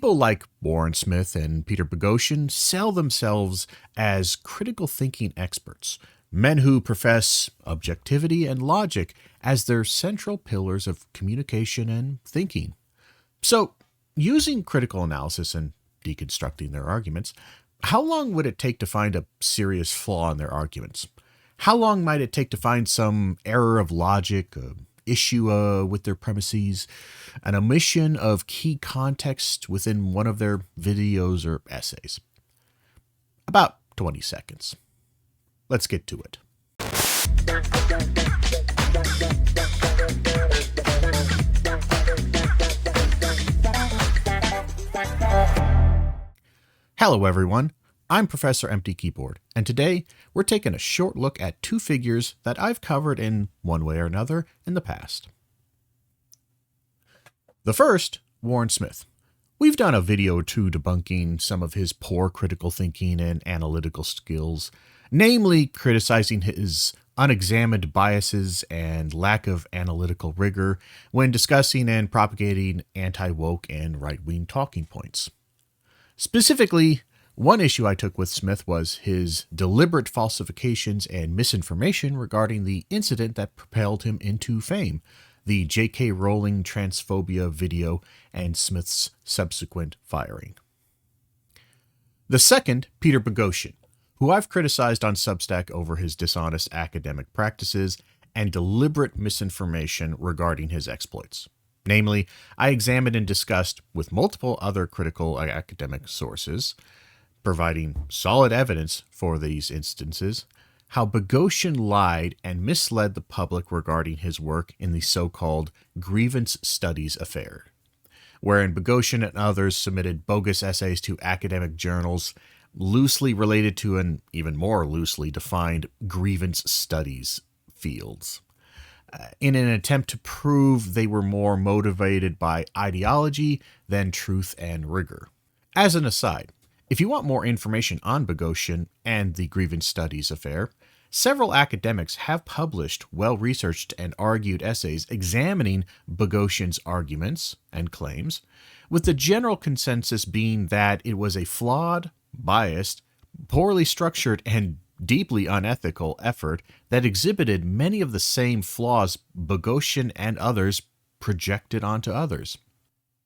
People like Warren Smith and Peter Boghossian sell themselves as critical thinking experts, men who profess objectivity and logic as their central pillars of communication and thinking. So, using critical analysis and deconstructing their arguments, how long would it take to find a serious flaw in their arguments? How long might it take to find some error of logic, issue with their premises, an omission of key context within one of their videos or essays? About 20 seconds. Let's get to it. Hello everyone, I'm Professor Empty Keyboard, and today we're taking a short look at two figures that I've covered in one way or another in the past. The first, Warren Smith. We've done a video or two debunking some of his poor critical thinking and analytical skills, namely criticizing his unexamined biases and lack of analytical rigor when discussing and propagating anti-woke and right-wing talking points. Specifically, one issue I took with Smith was his deliberate falsifications and misinformation regarding the incident that propelled him into fame, the J.K. Rowling transphobia video and Smith's subsequent firing. The second, Peter Boghossian, who I've criticized on Substack over his dishonest academic practices and deliberate misinformation regarding his exploits. Namely, I examined and discussed with multiple other critical academic sources, providing solid evidence for these instances, how Boghossian lied and misled the public regarding his work in the so-called grievance studies affair, wherein Boghossian and others submitted bogus essays to academic journals loosely related to an even more loosely defined grievance studies fields, in an attempt to prove they were more motivated by ideology than truth and rigor. As an aside, if you want more information on Boghossian and the grievance studies affair, several academics have published well-researched and argued essays examining Boghossian's arguments and claims, with the general consensus being that it was a flawed, biased, poorly structured, and deeply unethical effort that exhibited many of the same flaws Boghossian and others projected onto others.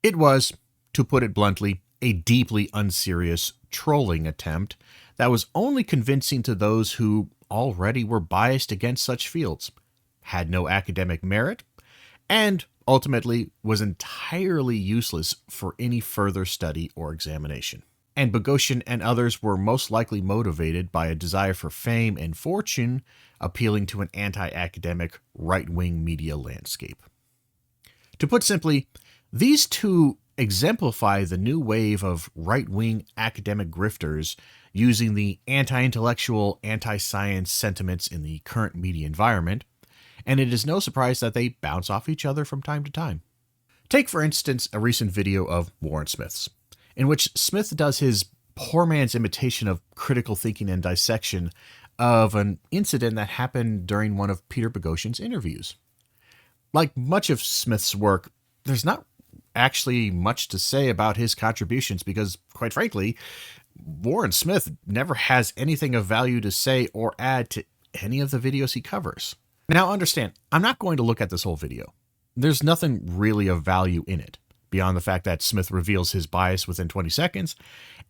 It was, to put it bluntly, a deeply unserious trolling attempt that was only convincing to those who already were biased against such fields, had no academic merit, and ultimately was entirely useless for any further study or examination. And Boghossian and others were most likely motivated by a desire for fame and fortune, appealing to an anti-academic right-wing media landscape. To put simply, these two exemplify the new wave of right-wing academic grifters using the anti-intellectual, anti-science sentiments in the current media environment, and it is no surprise that they bounce off each other from time to time. Take, for instance, a recent video of Warren Smith's, in which Smith does his poor man's imitation of critical thinking and dissection of an incident that happened during one of Peter Boghossian's interviews. Like much of Smith's work, there's not actually much to say about his contributions because, quite frankly, Warren Smith never has anything of value to say or add to any of the videos he covers. Now understand, I'm not going to look at this whole video. There's nothing really of value in it, beyond the fact that Smith reveals his bias within 20 seconds,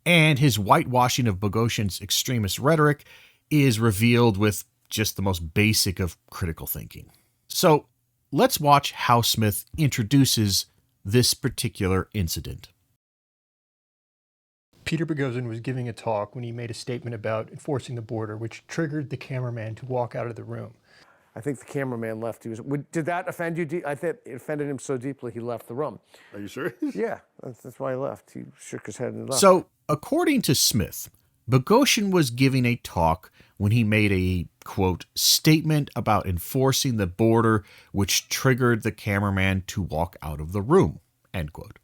and his whitewashing of Boghossian's extremist rhetoric is revealed with just the most basic of critical thinking. So let's watch how Smith introduces this particular incident. Peter Boghossian was giving a talk when he made a statement about enforcing the border, which triggered the cameraman to walk out of the room. I think the cameraman left. Did that offend you? I think it offended him so deeply he left the room. Are you sure? Yeah, that's why he left. He shook his head and left. So, according to Smith, Boghossian was giving a talk when he made a, quote, statement about enforcing the border, which triggered the cameraman to walk out of the room, end quote.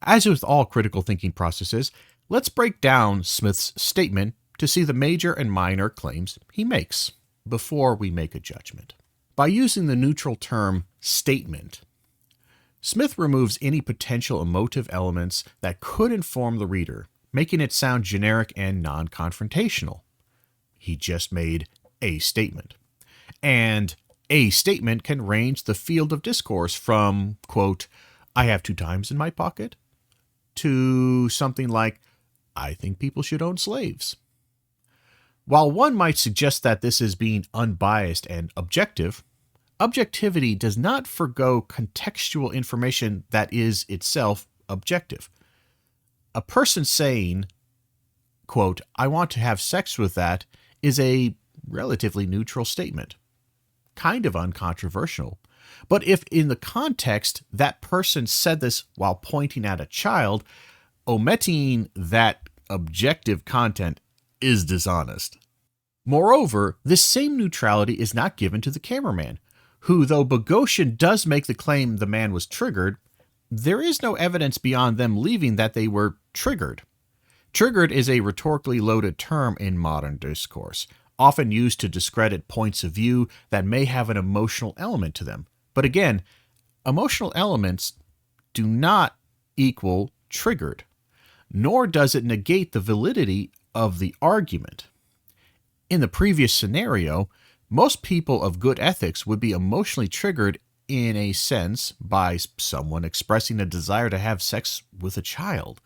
As with all critical thinking processes, let's break down Smith's statement to see the major and minor claims he makes before we make a judgment. By using the neutral term statement, Smith removes any potential emotive elements that could inform the reader, making it sound generic and non-confrontational. He just made a statement. And a statement can range the field of discourse from, quote, I have 2 times in my pocket, to something like, I think people should own slaves. While one might suggest that this is being unbiased and objective, objectivity does not forgo contextual information that is itself objective. A person saying, quote, I want to have sex with that is a relatively neutral statement, kind of uncontroversial. But if in the context that person said this while pointing at a child, omitting that objective content is dishonest. Moreover, this same neutrality is not given to the cameraman, who, though Boghossian does make the claim the man was triggered, there is no evidence beyond them leaving that they were triggered. Triggered is a rhetorically loaded term in modern discourse, often used to discredit points of view that may have an emotional element to them. But again, emotional elements do not equal triggered, nor does it negate the validity of the argument. In the previous scenario, most people of good ethics would be emotionally triggered in a sense by someone expressing a desire to have sex with a child.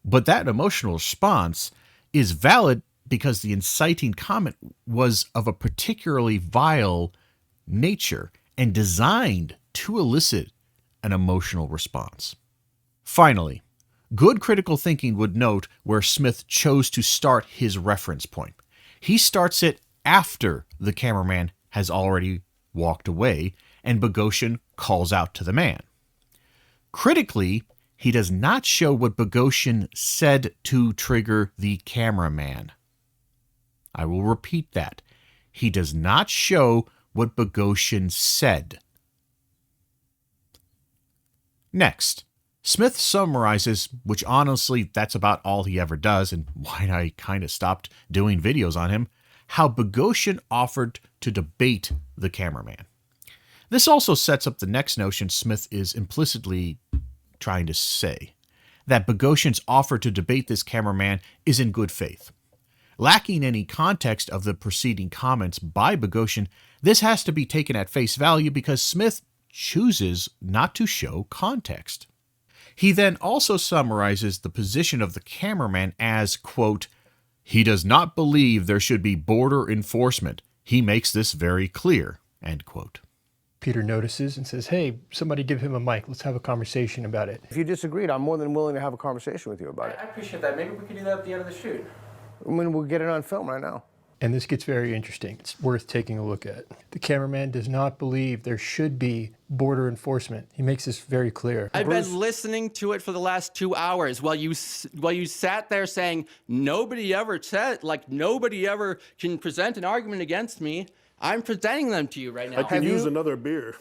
But that emotional response is valid because the inciting comment was of a particularly vile nature and designed to elicit an emotional response. Finally, good critical thinking would note where Smith chose to start his reference point. He starts it after the cameraman has already walked away and Boghossian calls out to the man. Critically, he does not show what Boghossian said to trigger the cameraman. I will repeat that. He does not show what Boghossian said. Next, Smith summarizes, which honestly, that's about all he ever does, and why I kind of stopped doing videos on him, how Boghossian offered to debate the cameraman. This also sets up the next notion Smith is implicitly trying to say, that Boghossian's offer to debate this cameraman is in good faith. Lacking any context of the preceding comments by Boghossian, this has to be taken at face value because Smith chooses not to show context. He then also summarizes the position of the cameraman as, quote, he does not believe there should be border enforcement. He makes this very clear, end quote. Peter notices and says, hey, somebody give him a mic. Let's have a conversation about it. If you disagreed, I'm more than willing to have a conversation with you about it. I appreciate that. Maybe we could do that at the end of the shoot. I mean, we'll get it on film right now. And this gets very interesting. It's worth taking a look at. The cameraman does not believe there should be border enforcement. He makes this very clear. I've been listening to it for the last 2 hours while you sat there saying nobody ever can present an argument against me. I'm presenting them to you right now. I can use another beer.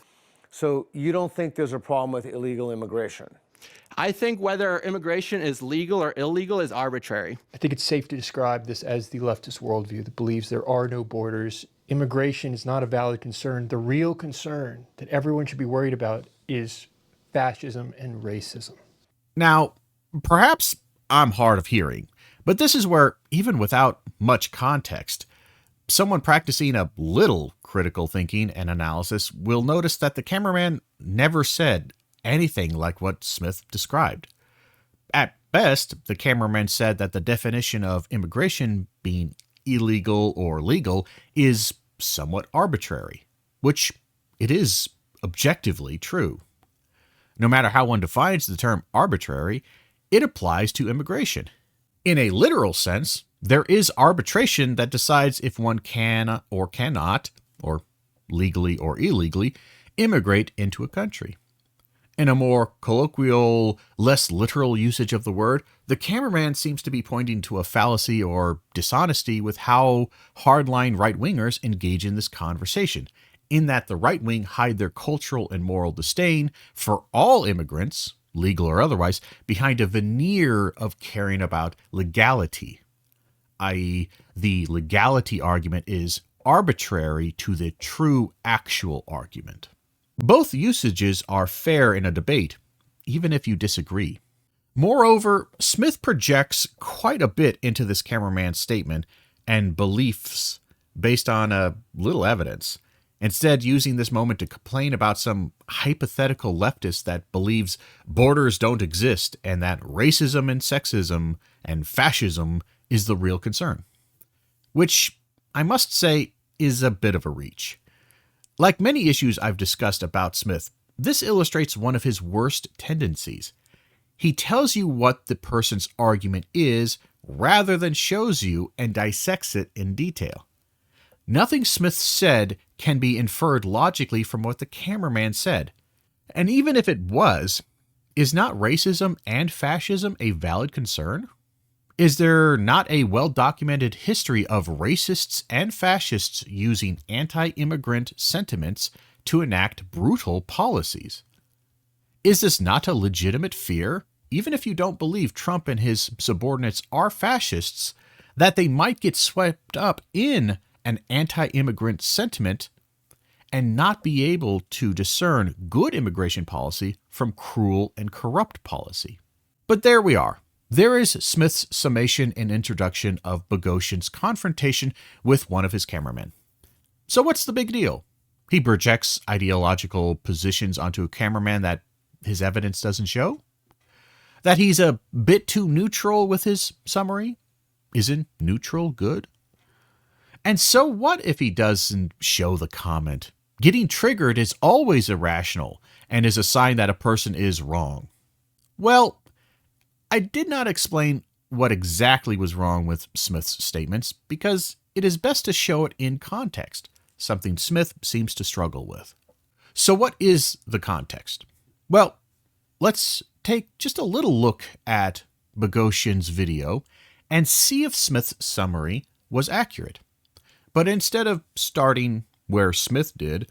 So you don't think there's a problem with illegal immigration? I think whether immigration is legal or illegal is arbitrary. I think it's safe to describe this as the leftist worldview that believes there are no borders. Immigration is not a valid concern. The real concern that everyone should be worried about is fascism and racism. Now, perhaps I'm hard of hearing, but this is where, even without much context, someone practicing a little critical thinking and analysis will notice that the cameraman never said anything like what Smith described. At best, the cameraman said that the definition of immigration being illegal or legal is somewhat arbitrary, which it is objectively true. No matter how one defines the term arbitrary, it applies to immigration. In a literal sense, there is arbitration that decides if one can or cannot, or legally or illegally, immigrate into a country. In a more colloquial, less literal usage of the word, the cameraman seems to be pointing to a fallacy or dishonesty with how hardline right-wingers engage in this conversation, in that the right wing hide their cultural and moral disdain for all immigrants, legal or otherwise, behind a veneer of caring about legality, i.e., the legality argument is arbitrary to the true actual argument. Both usages are fair in a debate, even if you disagree. Moreover, Smith projects quite a bit into this cameraman statement and beliefs based on a little evidence, instead using this moment to complain about some hypothetical leftist that believes borders don't exist and that racism and sexism and fascism is the real concern. Which, I must say, is a bit of a reach. Like many issues I've discussed about Smith, this illustrates one of his worst tendencies. He tells you what the person's argument is rather than shows you and dissects it in detail. Nothing Smith said can be inferred logically from what the cameraman said. And even if it was, is not racism and fascism a valid concern? Is there not a well-documented history of racists and fascists using anti-immigrant sentiments to enact brutal policies? Is this not a legitimate fear, even if you don't believe Trump and his subordinates are fascists, that they might get swept up in an anti-immigrant sentiment and not be able to discern good immigration policy from cruel and corrupt policy? But there we are. There is Smith's summation and introduction of Boghossian's confrontation with one of his cameramen. So what's the big deal? He projects ideological positions onto a cameraman that his evidence doesn't show? That he's a bit too neutral with his summary? Isn't neutral good? And so what if he doesn't show the comment? Getting triggered is always irrational and is a sign that a person is wrong. Well, I did not explain what exactly was wrong with Smith's statements because it is best to show it in context, something Smith seems to struggle with. So what is the context? Well, let's take just a little look at Boghossian's video and see if Smith's summary was accurate. But instead of starting where Smith did,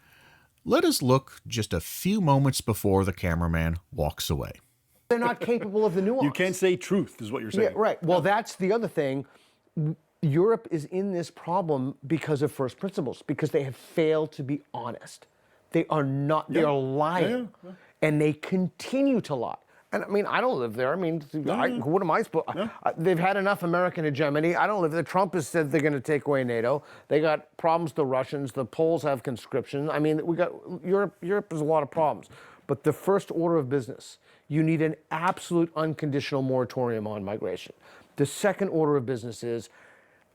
let us look just a few moments before the cameraman walks away. They're not capable of the nuance. You can't say truth, is what you're saying. Yeah, right. Well, that's the other thing. Europe is in this problem because of first principles, because they have failed to be honest. They are not, they are lying. And they continue to lie. And I mean, I don't live there. I mean, what am I supposed to? They've had enough American hegemony. I don't live there. Trump has said they're going to take away NATO. They got problems with the Russians. The Poles have conscription. I mean, we got Europe has a lot of problems. But the first order of business, you need an absolute unconditional moratorium on migration. The second order of business is,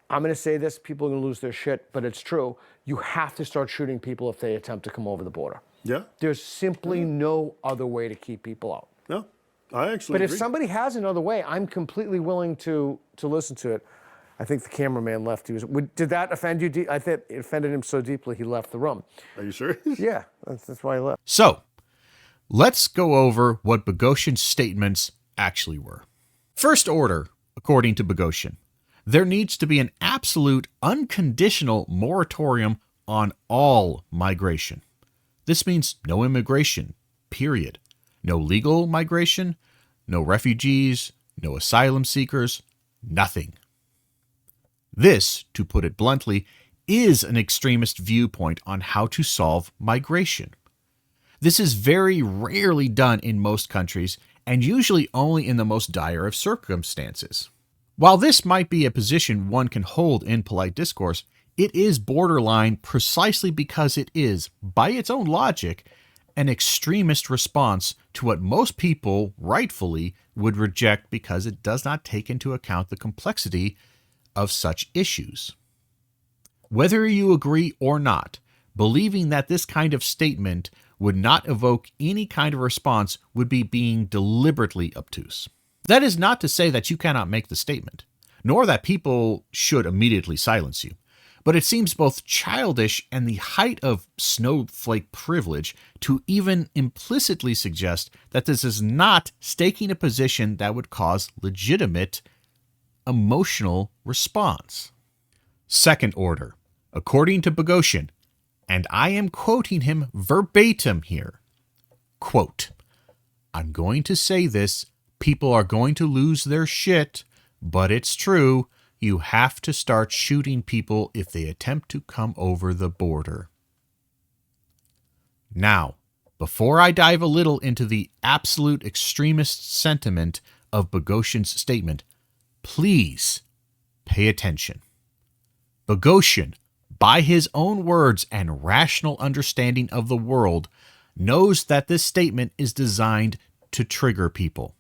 I'm going to say this, people are going to lose their shit, but it's true. You have to start shooting people if they attempt to come over the border. Yeah. There's simply no other way to keep people out. No, I actually But agree. if somebody has another way, I'm completely willing to listen to it. I think the cameraman left. Did that offend you? I think it offended him so deeply he left the room. Are you serious? Yeah, that's why he left. So, let's go over what Boghossian's statements actually were. First order, according to Boghossian, there needs to be an absolute unconditional moratorium on all migration. This means no immigration, period. No legal migration, no refugees, no asylum seekers, nothing. This, to put it bluntly, is an extremist viewpoint on how to solve migration. This is very rarely done in most countries and usually only in the most dire of circumstances. While this might be a position one can hold in polite discourse, it is borderline precisely because it is, by its own logic, an extremist response to what most people rightfully would reject because it does not take into account the complexity of such issues. Whether you agree or not, believing that this kind of statement would not evoke any kind of response would be being deliberately obtuse. That is not to say that you cannot make the statement, nor that people should immediately silence you. But it seems both childish and the height of snowflake privilege to even implicitly suggest that this is not staking a position that would cause legitimate emotional response. Second order, according to Boghossian, and I am quoting him verbatim here, quote, I'm going to say this, people are going to lose their shit, but it's true. You have to start shooting people if they attempt to come over the border. Now, before I dive a little into the absolute extremist sentiment of Boghossian's statement, please pay attention. Boghossian, by his own words and rational understanding of the world, knows that this statement is designed to trigger people.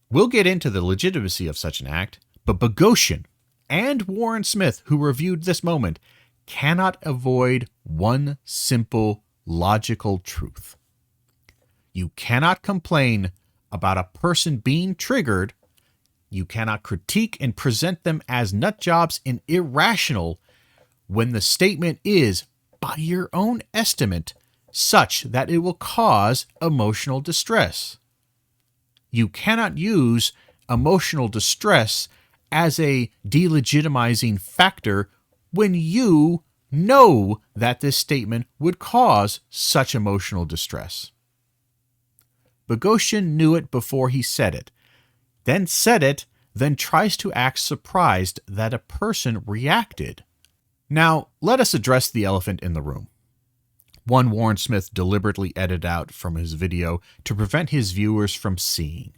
We'll get into the legitimacy of such an act, but Boghossian and Warren Smith, who reviewed this moment, cannot avoid one simple logical truth. You cannot complain about a person being triggered. You cannot critique and present them as nutjobs and irrational when the statement is, by your own estimate, such that it will cause emotional distress. You cannot use emotional distress as a delegitimizing factor when you know that this statement would cause such emotional distress. Boghossian knew it before he said it, then tries to act surprised that a person reacted. Now, let us address the elephant in the room. One Warren Smith deliberately edited out from his video to prevent his viewers from seeing.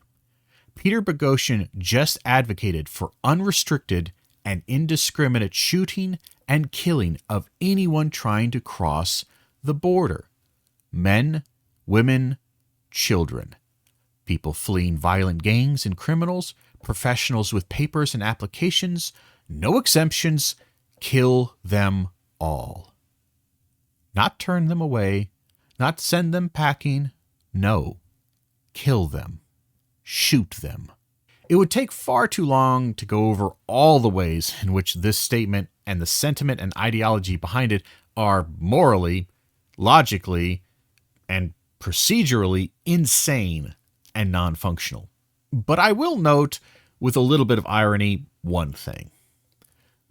Peter Boghossian just advocated for unrestricted and indiscriminate shooting and killing of anyone trying to cross the border. Men, women, children, people fleeing violent gangs and criminals, professionals with papers and applications, no exemptions, kill them all. Not turn them away, not send them packing, no, kill them, shoot them. It would take far too long to go over all the ways in which this statement and the sentiment and ideology behind it are morally, logically, and procedurally insane and non-functional. But I will note, with a little bit of irony, one thing.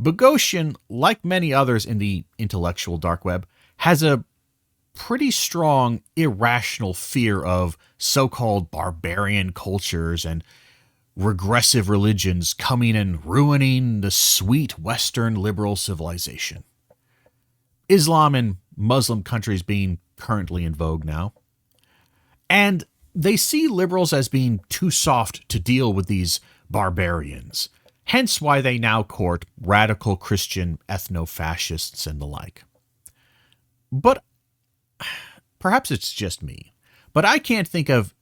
Boghossian, like many others in the intellectual dark web, has a pretty strong irrational fear of so-called barbarian cultures and regressive religions coming and ruining the sweet Western liberal civilization. Islam and Muslim countries being currently in vogue now. And they see liberals as being too soft to deal with these barbarians, hence why they now court radical Christian ethno-fascists and the like. But perhaps it's just me, but I can't think of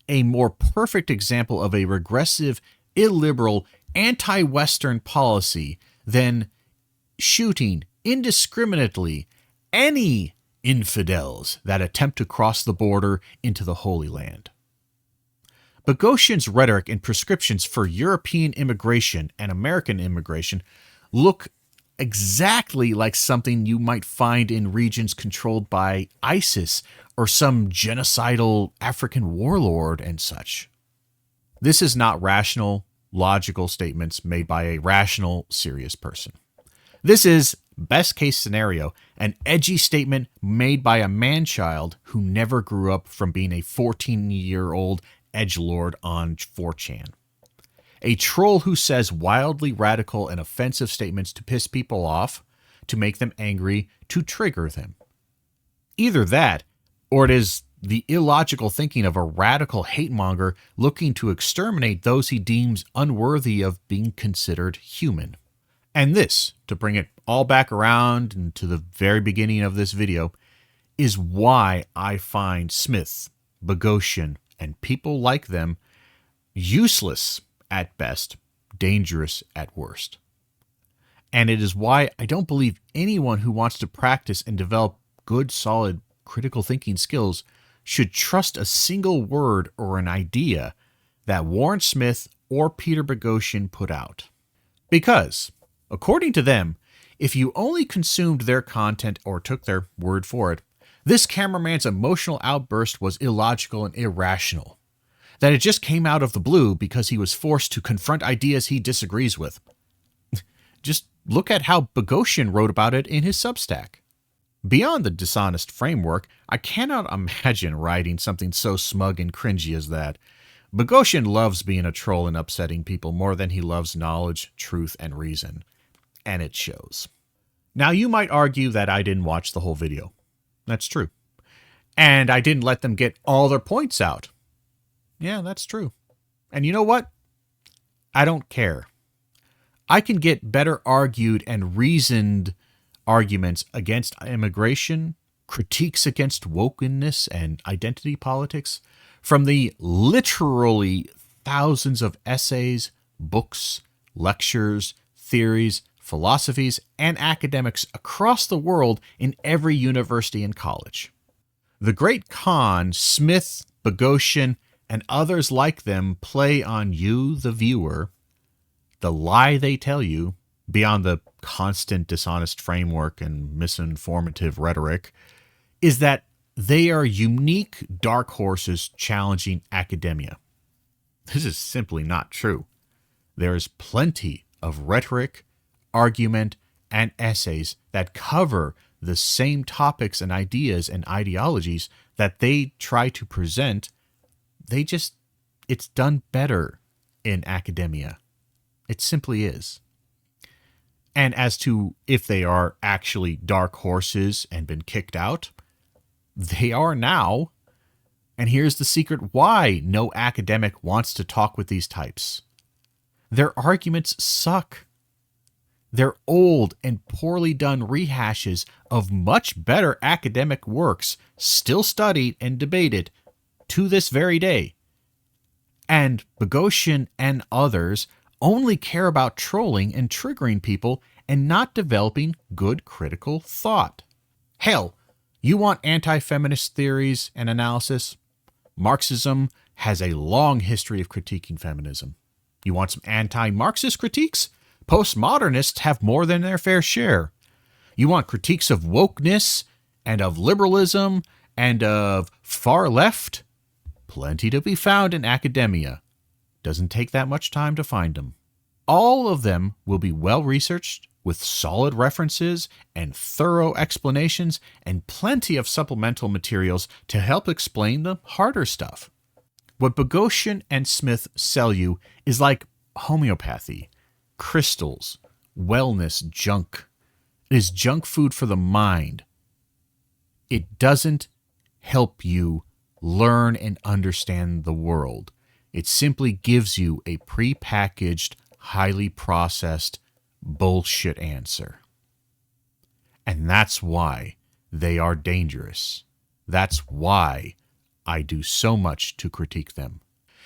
a more perfect example of a regressive, illiberal, anti-Western policy than shooting indiscriminately any infidels that attempt to cross the border into the Holy Land. Boghossian's rhetoric and prescriptions for European immigration and American immigration look exactly like something you might find in regions controlled by ISIS or some genocidal African warlord and such. This is not rational, logical statements made by a rational, serious person. This is, best case scenario, an edgy statement made by a man-child who never grew up from being a 14-year-old edgelord on 4chan. A troll who says wildly radical and offensive statements to piss people off, to make them angry, to trigger them. Either that, or it is the illogical thinking of a radical hate-monger looking to exterminate those he deems unworthy of being considered human. And this, to bring it all back around and to the very beginning of this video, is why I find Smith, Boghossian, and people like them useless at best, dangerous at worst. And it is why I don't believe anyone who wants to practice and develop good, solid, critical thinking skills should trust a single word or an idea that Warren Smith or Peter Boghossian put out. Because, according to them, if you only consumed their content or took their word for it, this cameraman's emotional outburst was illogical and irrational. That it just came out of the blue because he was forced to confront ideas he disagrees with. Just look at how Boghossian wrote about it in his Substack. Beyond the dishonest framework, I cannot imagine writing something so smug and cringy as that. Boghossian loves being a troll and upsetting people more than he loves knowledge, truth, and reason. And it shows. Now, you might argue that I didn't watch the whole video. That's true. And I didn't let them get all their points out. Yeah, that's true. And you know what? I don't care. I can get better argued and reasoned arguments against immigration, critiques against wokeness and identity politics from the literally thousands of essays, books, lectures, theories, philosophies, and academics across the world in every university and college. The great con, Smith, Boghossian, and others like them play on you, the viewer, the lie they tell you, beyond the constant dishonest framework and misinformative rhetoric, is that they are unique dark horses challenging academia. This is simply not true. There is plenty of rhetoric, argument, and essays that cover the same topics and ideas and ideologies that they try to present. It's done better in academia. It simply is. And as to if they are actually dark horses and been kicked out, they are now. And here's the secret why no academic wants to talk with these types. Their arguments suck. They're old and poorly done rehashes of much better academic works still studied and debated to this very day. And Boghossian and others only care about trolling and triggering people and not developing good critical thought. Hell, you want anti-feminist theories and analysis? Marxism has a long history of critiquing feminism. You want some anti-Marxist critiques? Postmodernists have more than their fair share. You want critiques of wokeness and of liberalism and of far left? Plenty to be found in academia. Doesn't take that much time to find them. All of them will be well researched with solid references and thorough explanations and plenty of supplemental materials to help explain the harder stuff. What Boghossian and Smith sell you is like homeopathy, crystals, wellness junk. It is junk food for the mind. It doesn't help you learn and understand the world. It simply gives you a prepackaged, highly processed bullshit answer. And that's why they are dangerous. That's why I do so much to critique them.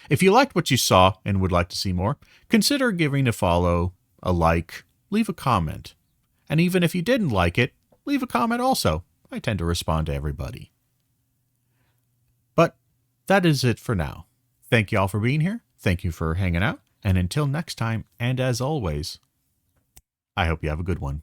If you liked what you saw and would like to see more, consider giving a follow, a like, leave a comment. And even if you didn't like it, leave a comment also. I tend to respond to everybody. But that is it for now. Thank you all for being here. Thank you for hanging out. And until next time, and as always, I hope you have a good one.